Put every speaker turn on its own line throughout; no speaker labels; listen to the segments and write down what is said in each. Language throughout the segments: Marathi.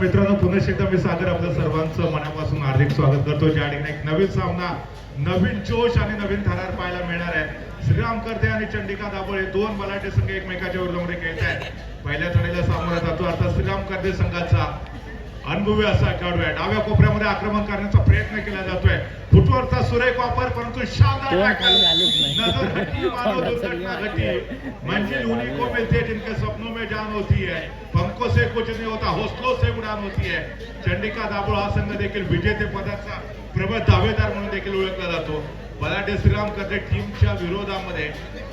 मित्रांनो, पुन्हा एकदा मी सागर आपल्या सर्वांचं मनापासून हार्दिक स्वागत करतो. ज्या ठिकाणी एक नवीन सामना, नवीन जोश आणि नवीन थरार पाहायला मिळणार आहे. श्रीराम करते आणि चंडिका दाभोळे दोन बलाढ्य संघ एकमेकाच्या विरोधामध्ये खेळत आहेत. पहिल्या लढाईला सामोरा जातो आता श्रीराम करते संघाचा अनुभवी असा खेळाडू आहे. डाव्या कोपऱ्यामध्ये आक्रमण करण्याचा प्रयत्न केला जातोय. फुटवर्कचा सुरेख वापर, परंतु शानदार टॅकल, नजर हटी मानो दुर्घटना घटी, मंजिल उन्हीं को मिलती है जिनके सपनों में जान होती है, पंखों से कुछ नहीं होता हौसलों से उड़ान होती है. चंडिका दाभोळ हा संघ देखील विजेते पदाचा प्रबळ दावेदार म्हणून देखील ओळखला जातो. बलाढ्य श्रीराम करते टीमच्या विरोधामध्ये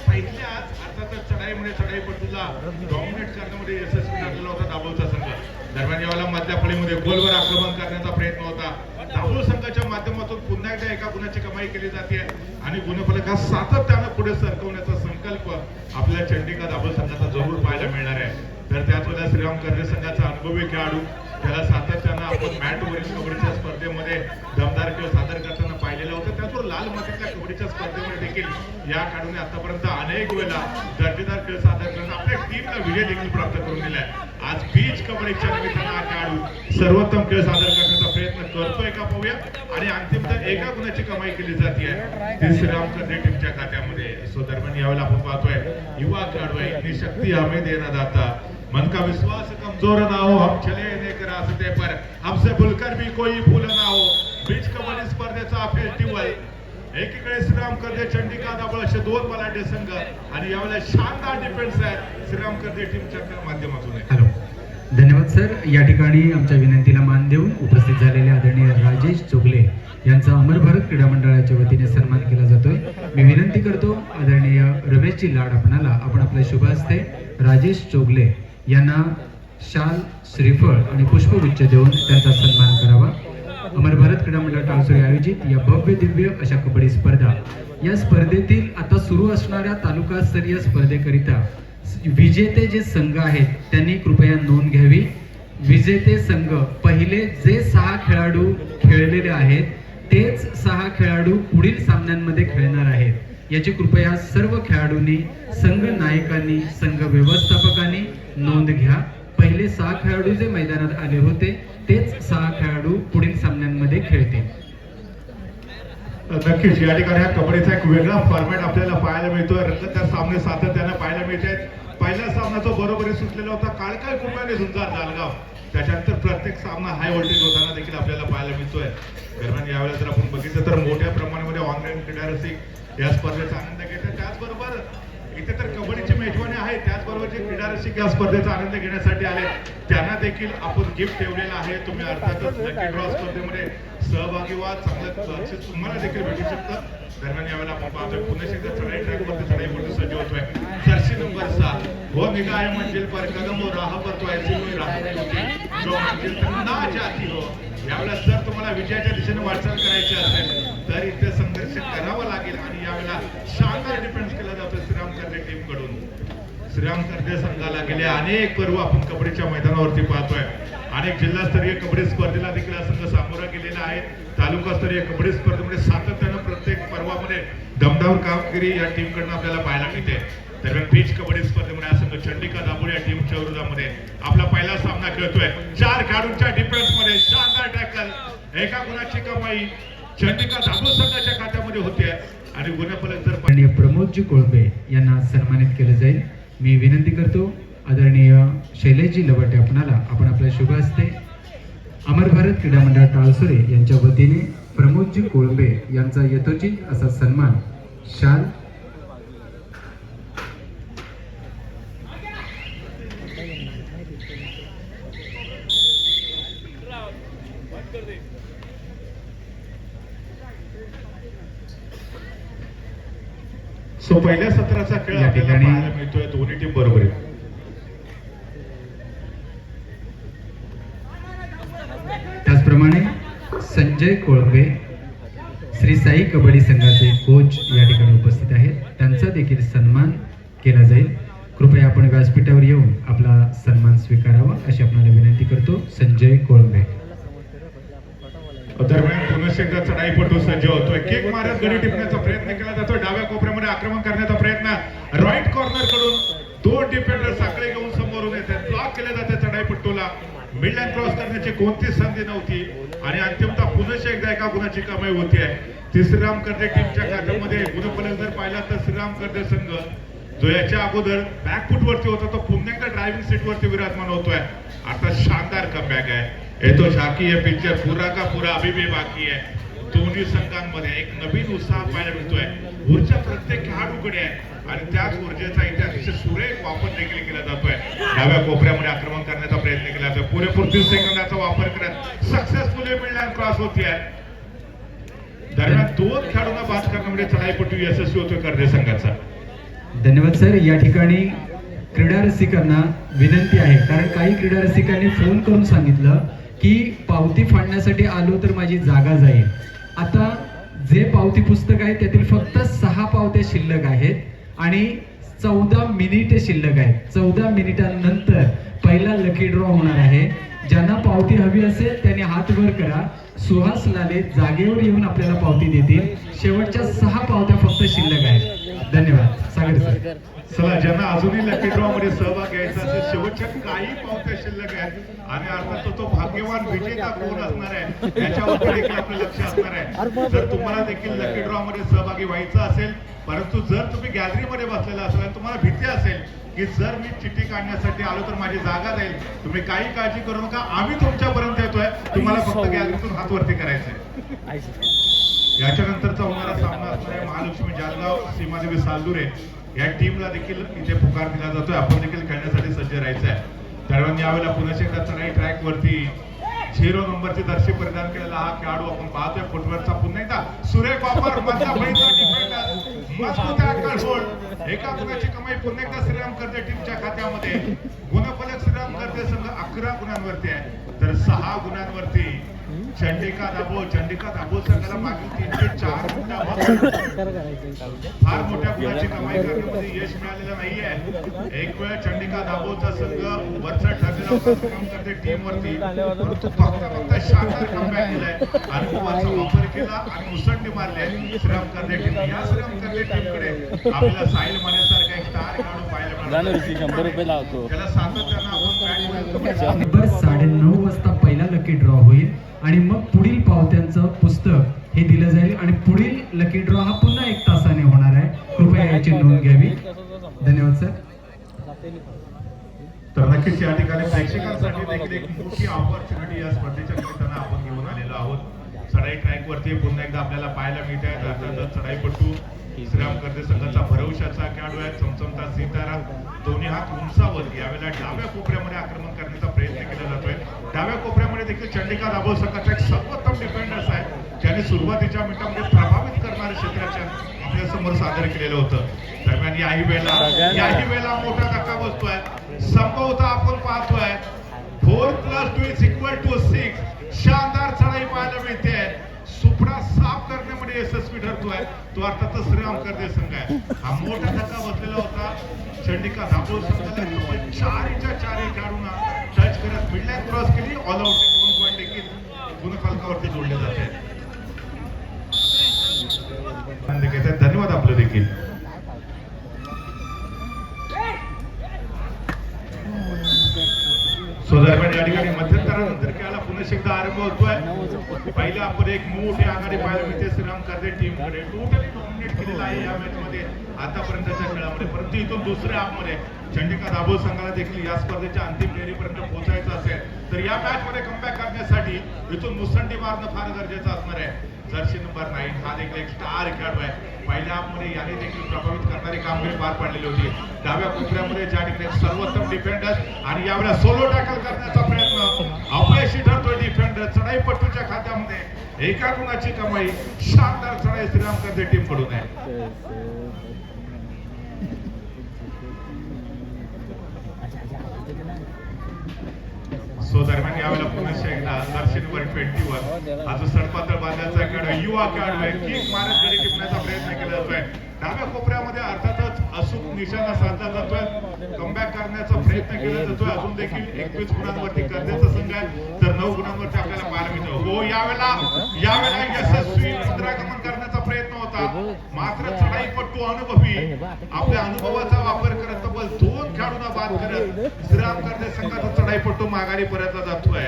पहिल्याच अर्थातच चढाईमध्ये चढाईपटूला डॉमिनेट करण्यामध्ये यशस्वी ठरलेला होता दाभोळचा संघ. दरम्यान यावेळेला मधल्या फळीमध्ये गोलवर आक्रमण करण्याचा प्रयत्न होता. दाभोळ संघाच्या माध्यमातून पुन्हा एकदा एका गुणाची कमाई केली जाते आणि गुणफलक सातत्यानं पुढे सरकवण्याचा संकल्प आपल्या चंडिका दाभोळ संघाचा जरूर पाहायला मिळणार आहे. तर त्याच वेळेला श्रीराम करते संघाचा अनुभवी खेळाडू, त्याला सातत्यानं आपण मॅटवरील कबड्डीच्या स्पर्धेमध्ये दमदार खेळ सादर करताना पाहिलेलं होतं. त्याचबरोबर लाल मातीतल्या कबड्डीच्या स्पर्धेमध्ये देखील या खेळाडूने आतापर्यंत अनेक वेळा दर्जेदार खेळ सादर करून आपल्या टीमला विजय देखील प्राप्त करून दिलाय. आज बीच कबड्डीच्या निमित्तानं हा खेळाडू सर्वोत्तम खेळ सादर करण्याचा प्रयत्न करतोय का पाहूया. आणि अंतिमतः एका गुणाची कमाई केली जाते ती श्रीराम करते टीमच्या खात्यामध्ये. सो दरम्यान यावेळेला आपण पाहतोय युवा खेळाडू आहे. इतनी शक्ती हमें देना दाता, मन का विश्वास कमजोर ना हो, हम चले नेक रास्ते पर, हमसे भूलकर भी कोई भूल ना हो. बीच कबड्डी स्पर्धेचा फेस्टिवल, एकीकडे श्रीराम करते चंडिका दाभोळ असे दोन बलाढ्य संघ आणि यावेळेला शानदार डिफेन्स आहे श्रीराम करते टीमच्या माध्यमातून.
हॅलो, धन्यवाद सर. या ठिकाणी आमच्या विनंतीला मान देऊन उपस्थित झालेले आदरणीय राजेश चोगले यांचा अमर भारत क्रीडा मंडळाच्या वतीने सन्मान केला जातोय. मी विनंती करतो आदरणीय रमेशजी लाड आपण आपल्या शुभ हस्ते राजेश चोगले यांना शाल, श्रीफळ आणि पुष्पगुच्छ देऊन त्यांचा सन्मान करावा. अमर भारत क्रीडा मंडळ टाळसोरी आयोजित या भव्य दिव्य अशा कबड्डी स्पर्धा, या स्पर्धेतील आता सुरू असणाऱ्या तालुकास्तरीय स्पर्धेकरिता विजेते जे संघ आहेत त्यांनी कृपया नोंद घ्यावी. विजेते संघ पहिले जे 6 खेळाडू खेळलेले आहेत तेच 6 खेळाडू पुढील सामन्यांमध्ये खेळणार आहेत. याची कृपया सर्व खेळाडूंनी, संघ नायकांनी, संघ व्यवस्थापकांनी नोंद घ्या. पहिले 6 खेळाडू जे मैदानात आले होते तेच 6 खेळाडू पुढील सामन्यांमध्ये खेळतील.
नक्कीच या ठिकाणी हा कबड्डीचा एक वेगळा फॉर्मॅट आपल्याला पाहायला मिळतोय. रंगतदार सामने सातत्यानं पाहायला मिळत आहेत. पहिला सामना जो बरोबरी सुटलेला होता काळकाळ कुंभाने झुंजार जालगाव, त्याच्यानंतर प्रत्येक सामना हाय व्होल्टेज होताना देखील आपल्याला पाहायला मिळतोय. दरम्यान यावेळेला जर आपण बघितलं तर मोठ्या प्रमाणामध्ये ऑनलाईन क्रीडा रसिक या स्पर्धेचा आनंद घेतात. त्याचबरोबर इथे तर कबड्डीची मेजवानी आहे, त्याचबरोबर जे क्रीडा रसिक या स्पर्धेचा आनंद घेण्यासाठी आले त्यांना देखील आपण गिफ्ट ठेवलेलं आहे. तुम्ही अर्थातच लकी ड्रॉ स्पर्धेमध्ये सहभागी व्हा, चांगलं बक्षीस तुम्हाला देखील भेटू शकतं. दरम्यान यावेळेला आपण पाहतोय पुन्हा एकदा चढाई ट्रॅकवरती चढाईवरती सज्ज होतोय. जर्सी नंबर 7 वो निगाह है मंजिल पर, कदम हो राह पर तो ऐसी कोई राह नहीं होती जो मंजिल तक ना जाती हो. यावेळेला जर तुम्हाला विजयाच्या दिशेने वाटचाल करायची असेल तर इथे संघर्ष करावा लागेल आणि यावेळेला शानदार डिफेन्स केला जातो श्रीराम करते टीम कडून. श्रीराम करते संघाला गेले अनेक पर्व आपण कबड्डीच्या मैदानावरती पाहतोय. अनेक जिल्हास्तरीय कबड्डी स्पर्धेला देखील हा संघ सामोरा गेलेला आहे. तालुकास्तरीय कबड्डी स्पर्धेमध्ये सातत्यानं प्रत्येक पर्वामध्ये दमदार कामगिरी या टीम कडून आपल्याला पाहायला मिळते. दरम्यान बीच कबड्डी स्पर्धेमध्ये हा संघ चंडिका दाभोळे या टीमच्या विरोधामध्ये आपला पहिला सामना खेळतोय. 4 खेळाडूंच्या डिफेन्स मध्ये शानदार टॅकल, एका गुणाची कमाई चंडिका दाभोळ संघाच्या खात्यामध्ये होते आणि गुणफलक जर
आदरणीय प्रमोदजी कोळंबे यांना सन्मानित केलं जाईल. मी विनंती करतो आदरणीय शैलेशजी लवटे आपण आपल्या शुभ हस्ते अमर भारत क्रीडा मंडळ टाळसोरे यांच्या वतीने प्रमोदजी कोळंबे यांचा यथोचित असा सन्मान, शाल,
सो पहिल्या सत्राचा खेळ
या
आपल्याला
ठिकाणी
पाहायला मिळतोय. दोन्ही टीम बरोबर आहेत.
त्याचप्रमाणे संजय कोळंबे श्री साई कबड्डी संघाचे कोच या ठिकाणी उपस्थित आहेत. त्यांचा देखील सन्मान केला जाईल. कृपया आपण व्यासपीठावर येऊन आपला सन्मान स्वीकारावा अशी आपल्याला विनंती करतो. संजय कोळंबे.
दरम्यान पुन्हा एकदा चढाईपटू सज्ज होतोय. किक मारत गडी टिपण्याचा प्रयत्न केला जातोय. डाव्या कोपऱ्यामध्ये आक्रमण करण्याचा प्रयत्न, राईट कॉर्नर कडून 2 डिफेंडर साखळे घेऊन समोरून येतात. ब्लॉक केले जाते चढाईपटूला. मिडलाईन क्रॉस करण्याची कोणतीच संधी नव्हती आणि अंतिमतः पुन्हा एकदा एका गुणाची कमाई होती आहे. ती श्रीराम कर्जे टीमच्या खात्यामध्ये गुणफलक जर पाहिला तर श्रीराम कर्जे संघ जो याच्या अगोदर बॅकफुट वरती होता तो पुन्हा एकदा ड्रायव्हिंग सीट वरती विराजमान होतोय. आता शानदार कमबॅक आहे. येतो झाकी आहे पिक्चर पूरा का पूरा अभी भी बाकी आहे. दोन्ही संघांमध्ये एक नवीन उत्साह पाहायला मिळतोय. ऊर्जा प्रत्येक खेळाडूकडे आहे आणि त्याच ऊर्जेचा इथे अतिशय सुरेख वापर देखील केला जातोय. डाव्या कोपऱ्यामध्ये आक्रमण करण्याचा प्रयत्न केला जातोय. पुरेपूर 30 सेकंदाचा वापर करत सक्सेसफुली मिडलाईन क्रॉस होती आहे. दरम्यान 2 खेळाडूंना बाद करण्यामध्ये चढाईपटू यशस्वी होतोय कर्जे संघाचा.
धन्यवाद सर. या ठिकाणी क्रीडा रसिकांना विनंती आहे, कारण काही क्रीडा रसिकांनी फोन करून सांगितलं की पावती फाडण्यासाठी आलो तर माझी जागा जाईल. आता जे पावती पुस्तक आहे त्यातील फक्त 6 पावत्या शिल्लक आहेत आणि 14 मिनिटे शिल्लक आहेत. 14 मिनिटांनंतर पहिला लकी ड्रॉ होणार आहे. ज्यांना पावती हवी असेल त्यांनी हात वर करा. सुहास लाले जागेवर येऊन आपल्याला पावती देतील. शेवटच्या 6 पावत्या फक्त शिल्लक आहेत. धन्यवाद. सागर सर.
चला, ज्यांना अजूनही लकी ड्रॉ मध्ये सहभाग घ्यायचा असेल, शेवटच्या काही पावत्या शिल्लक आहेत आणि अर्थात तो भाग्यवान विजेता कोण असणार आहे याच्यावर देखील आपलं लक्ष असणार आहे. जर तुम्हाला देखील लकी ड्रॉ मध्ये सहभागी व्हायचं असेल, परंतु जर तुम्ही गॅलरी मध्ये बसलेला असाल आणि तुम्हाला भीती असेल की जर मी चिठ्ठी काढण्यासाठी आलो तर माझी जागा जाईल, तुम्ही काही काळजी करू नका. आम्ही तुमच्यापर्यंत येतोय. तुम्हाला फक्त गॅलरीतून हात वरती करायचंय. याच्यानंतरचा होणारा सामना असणार आहे महालक्ष्मी जालगाव सीमादेवी सालदुरे या टीमला देखील इथे पुकार दिला जातोय. आपण देखील खेळण्यासाठी सज्ज राहायचं आहे. दरम्यान यावेळेला पुन्हा एकदा चढाई ट्रॅक वरती 0 नंबरची दर्शी परिधान केलेला हा खेळाडू आपण पाहतोय. फुटवर्कचा पुन्हा एकदा सुरेख वापर. एका गुणाची कमाई पुन्हा एकदा श्रीराम कर्जे टीमच्या खात्यामध्ये. गुणफलक श्रीराम कर्जे संघ 11 गुणांवरती आहे तर 6 गुणांवरती चंडिका दाभोळ संघाला मागील 3 ते 4 फार मोठ्या गुणाची कमाई करण्यामध्ये यश मिळालेलं नाहीये. एक वेळ चंडिका दाभोळचा संघ वरचा ठरलेला होता श्रीराम कर्जे टीम वरती, परंतु फक्त शानदार कमबॅक केलाय. अनुभवाचा वापर केला आणि मुसंडी मारली श्रीराम कर्जे टीम. या श्रीराम कर्जे टीमकडे आपल्याला साहिल मानेसारखा एक स्टार खेळाडू पाहायला मिळाला.
100 रुपये लावतो.
त्याला सातत्यानं आपण
बरोबर 9:30 वाजता पहिला लकी ड्रॉ होईल आणि मग पुढील पावत्यांचं पुस्तक हे दिलं जाईल आणि पुढील लकी ड्रॉ हा पुन्हा 1 तासाने होणार आहे. कृपया याची नोंद घ्यावी. धन्यवाद सर.
तर नक्कीच या ठिकाणी प्रेक्षकांसाठी देखील एक मोठी ऑपॉर्च्युनिटी या स्पर्धेच्या निमित्तानं आपण घेऊन आलेलो आहोत. चढाई ट्रॅक वरती पुन्हा एकदा आपल्याला पाहायला मिळत आहे. अर्थातच चढाईपटू श्रीराम कर्जे संघाचा भरवशाचा खेळाडू आहे चमचमता सीताराम. दोन्ही हात उंचावर यावेळेला डाव्या कोपऱ्यामध्ये आक्रमण करण्याचा प्रयत्न केला जातोय. डाव्या कोपऱ्यामध्ये देखील चंडिका दाभोळ संघाचा एक सर्वोत्तम डिफेंडर्स आहे ज्याने सुरुवातीच्या मिनिटांमध्ये प्रभावित करणारे क्षेत्राच्या आपल्या समोर सादर केलेलं होतं. दरम्यान याही वेळेला मोठा धक्का बसतोय. संभवतः आपण पाहतोय 4+2=6. शानदार चढाई पाहायला मिळते. सुपडा साफ करण्यामध्ये यशस्वी ठरतोय तो अर्थातच श्रीराम कर्जे संघ आहे. हा मोठा धक्का बसलेला होता. चंडिका दाभोळ संघाला 4च्या 4 खेळाडूंना टच करत मिडलाईन क्रॉस केली. ऑल आउटचे 2 पॉईंट देखील गुणफलकावरती जोडले जात आहेत. धन्यवाद आपलं देखील. दरम्यान या ठिकाणी मध्यंतरानंतर खेळाला पुन्हा एकदा आरंभ होतोय. पहिल्या आपण एक मोठी आघाडी पाहायला मिळते श्रीराम कर्जे टीमकडे. टोटली डॉमिनेट केलेला आहे या मॅच मध्ये आतापर्यंतच्या खेळामध्ये. परंतु इथून दुसऱ्या हाफमध्ये चंडिका दाभोळ संघाला देखील या स्पर्धेच्या अंतिम फेरीपर्यंत पोहोचायचं असेल तर या मॅच मध्ये कमबॅक करण्यासाठी इथून मुसंडी मारणं फार गरजेचं असणार आहे. जर्सी नंबर 9 हा देखील एक स्टार खेळाडू आहे. पहिल्या हाफमध्ये याने देखील प्रभावित करणारी कामगिरी पार पाडलेली होती. डाव्या कोपऱ्यामध्ये ज्या ठिकाणी सर्वोत्तम डिफेंडर आणि यावेळेला सोलो टॅकल करण्याचा प्रयत्न अपयशी ठरतोय डिफेंडर. चढाईपटूच्या खात्यामध्ये 1 गुणाची कमाई. शानदार चढाई श्रीराम कर्जे टीम कडून आहे. दरम्यान यावेळेला पुन्हा एकदा जर्सी नंबर 21 हा जो सडपातळ बांधायचा खेळाडू युवा खेळाडू आहे. किक मारत गडी टिपण्याचा प्रयत्न केला जातोय. डाव्या कोपऱ्यामध्ये अर्थातच अचूक निशाणा साधला जातोय. कमबॅक करण्याचा प्रयत्न केला जातोय. अजून देखील 21 गुणांवरती कर्जेचा संघ आहे तर 9 गुणांवरती आपल्याला पाहायला मिळतो. हो यावेळेला यशस्वी इंद्रागमन करण्याचा प्रयत्न होता मात्र चढाईपटू खेळाडू अनुभवी आपल्या अनुभवाचा वापर करत तब्बल 2 खेळाडूंना बाद करत श्रीराम करते संघाचा चढाईपट्टू माघारी परतला जातोय.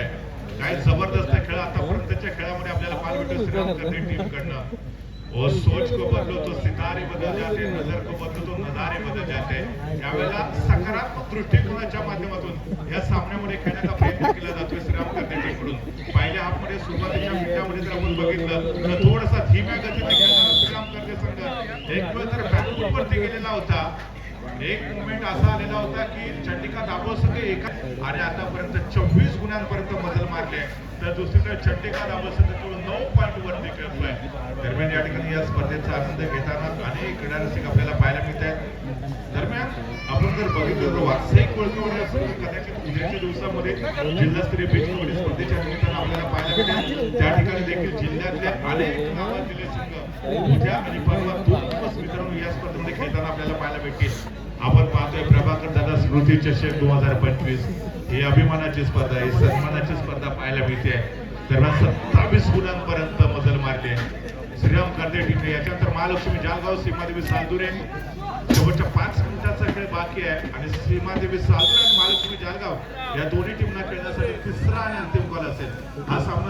काय जबरदस्त खेळ आतापर्यंतच्या खेळामध्ये आपल्याला पाहायला भेटतो श्रीराम करते टीम कडनं. वो सोच को बदलो तो सितारे बदल जाते, नजर को बदलो तो नजारे बदल जाते. यावेळेला सकारात्मक दृष्टिकोनाच्या माध्यमातून या सामन्यामध्ये खेळण्याचा प्रयत्न केला जातोय श्रीराम करते टीमकडून. पहिल्या हाफमध्ये सुरुवातीच्या मिनिटांमध्ये जर आपण बघितलं तर थोडासा धीम्या गतीने खेळणारा श्रीराम करते संघ एक वेळ तर बॅकफूट वरती गेलेला होता. एक मोमेंट असा आलेला होता की चंडिका दाभोळ संघ एका आणि आतापर्यंत 24 गुणांपर्यंत मजल मारले, तर दुसरीकडे चंडिका दाभोळ संघ केवळ 9 पॉईंट वरती खेळतोय. दरम्यान या ठिकाणी या स्पर्धेचा आनंद घेताना अनेक क्रीडा रसिक आपल्याला पाहायला मिळत आहेत. दरम्यान आपण जर बघितलं तर व्यावसायिक ओळखीवर कदाचित उद्याच्या दिवसामध्ये जिल्हास्तरीय बीच कबड्डी स्पर्धेच्या निमित्तानं आपल्याला पाहायला मिळेल. त्या ठिकाणी देखील जिल्ह्यातले अनेक नावाजलेले संघ उद्या आणि परवा 2 दिवस मित्रांनो या स्पर्धेमध्ये खेळताना आपल्याला पाहायला भेटतील. आपण पाहतोय प्रभाकर दादा स्मृती चषक 2025 ही अभिमानाची स्पर्धा आहे, सन्मानाची स्पर्धा पाहायला मिळते. दरम्यान 27 गुणांपर्यंत मजल मारले श्रीराम करते टीमने. याच्यानंतर महालक्ष्मी जालगाव, सीमादेवी सालदुरे शेवटच्या 5 मिनिटाचा खेळ बाकी आहे आणि सीमादेवी सालदुरे आणि महालक्ष्मी जालगाव या दोन्ही टीमना खेळण्यासाठी तिसरा आणि अंतिम कॉल असेल. हा सामना